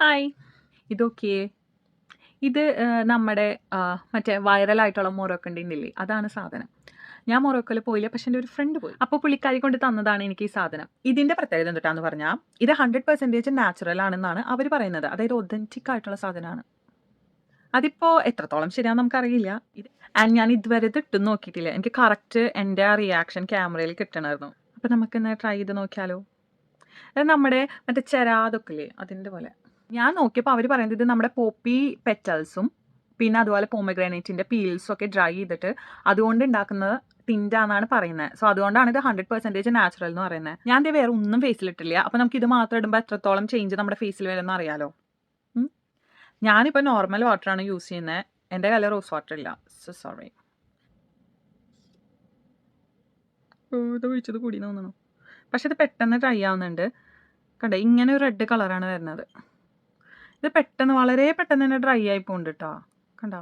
Hi. ഇതൊക്കെ ഇത് നമ്മുടെ മറ്റേ വൈറലായിട്ടുള്ള മൊറോക്കൻ്റെ അതാണ് സാധനം. ഞാൻ മൊറോക്കോയിൽ പോയില്ല. പക്ഷെ എൻ്റെ ഒരു ഫ്രണ്ട് പോയി. അപ്പോൾ പുള്ളിക്കാരി കൊണ്ട് തന്നതാണ് എനിക്ക് ഈ സാധനം. ഇതിൻ്റെ പ്രത്യേകത എന്തുട്ടാന്ന് പറഞ്ഞാൽ ഇത് 100% നാച്ചുറൽ ആണെന്നാണ് അവർ പറയുന്നത്. അതായത് ഒതൻറ്റിക് ആയിട്ടുള്ള സാധനമാണ്. അതിപ്പോൾ എത്രത്തോളം ശരിയാണെന്ന് നമുക്കറിയില്ല. ഞാൻ ഇതുവരെ ഇത് ഇട്ടും നോക്കിയിട്ടില്ല. എനിക്ക് കറക്റ്റ് എൻ്റെ ആ റിയാക്ഷൻ ക്യാമറയിൽ കിട്ടണമായിരുന്നു. അപ്പോൾ നമുക്കിന്ന് ട്രൈ ചെയ്ത് നോക്കിയാലോ? അത് നമ്മുടെ മറ്റേ ചെരാതൊക്കെ ഇല്ലേ അതിൻ്റെ പോലെ. ഞാൻ നോക്കിയപ്പോൾ അവർ പറയുന്നത് ഇത് നമ്മുടെ പോപ്പി പെറ്റൽസും പിന്നെ അതുപോലെ പോമഗ്രാനൈറ്റിൻ്റെ പീൽസും ഒക്കെ ഡ്രൈ ചെയ്തിട്ട് അതുകൊണ്ട് ഉണ്ടാക്കുന്ന ടിൻ്റാന്നാണ് പറയുന്നത്. സോ അതുകൊണ്ടാണ് ഇത് 100% നാച്ചുറൽ എന്ന് പറയുന്നത്. ഞാൻ ദേ വേറെ ഒന്നും ഫേസിലിട്ടില്ല. അപ്പോൾ നമുക്ക് ഇത് മാത്രം ഇടുമ്പോൾ എത്രത്തോളം ചേഞ്ച് നമ്മുടെ ഫേസിൽ വരുമെന്ന് അറിയാലോ. ഞാനിപ്പോൾ നോർമൽ വാട്ടറാണ് യൂസ് ചെയ്യുന്നത്. എൻ്റെ കയ്യിൽ റോസ് വാട്ടർ ഇല്ല. So sorry. ഇത് ഒഴിച്ചത് കൂടി തോന്നുന്നു. പക്ഷെ ഇത് പെട്ടെന്ന് ഡ്രൈ ആവുന്നുണ്ട്. കണ്ടോ ഇങ്ങനെ ഒരു റെഡ് കളറാണ് വരുന്നത്. ഇത് പെട്ടെന്ന് വളരെ പെട്ടെന്ന് തന്നെ ഡ്രൈ ആയി പോകുന്നുണ്ട് കേട്ടോ. കണ്ടോ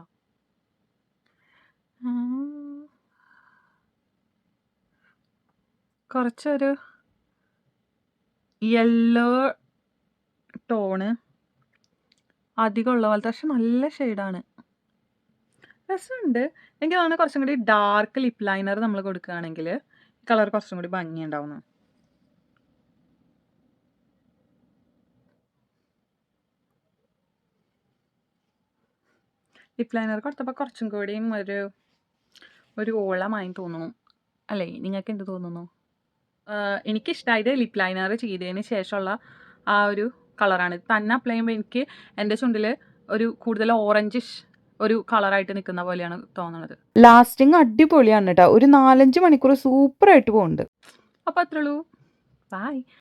കുറച്ചൊരു യെല്ലോ ടോണ് അധികമുള്ള പോലത്തെ, പക്ഷെ നല്ല ഷെയ്ഡാണ്. രസമുണ്ട്. എനിക്ക് തോന്നുന്നു കുറച്ചും കൂടി ഡാർക്ക് ലിപ് ലൈനർ നമ്മൾ കൊടുക്കുകയാണെങ്കിൽ കളർ കുറച്ചും കൂടി ഭംഗിയുണ്ടാവുന്നു. ലിപ് ലൈനർ കൊടുത്തപ്പോൾ കുറച്ചും കൂടിയും ഒരു ഓളമായി തോന്നുന്നു അല്ലേ? നിങ്ങൾക്ക് എന്ത് തോന്നുന്നു? എനിക്കിഷ്ടമായത് ലിപ് ലൈനർ ചെയ്തതിന് ശേഷമുള്ള ആ ഒരു കളറാണ്. തന്നെ അപ്ലൈ ചെയ്യുമ്പോൾ എനിക്ക് എൻ്റെ ചുണ്ടിൽ ഒരു കൂടുതൽ ഓറഞ്ചിഷ് ഒരു കളറായിട്ട് നിൽക്കുന്ന പോലെയാണ് തോന്നുന്നത്. ലാസ്റ്റിങ് അടിപൊളിയാണ് കേട്ടോ. ഒരു 4-5 മണിക്കൂർ സൂപ്പറായിട്ട് പോകുന്നുണ്ട്. അപ്പോൾ അത്രേ ഉള്ളൂ. ബൈ.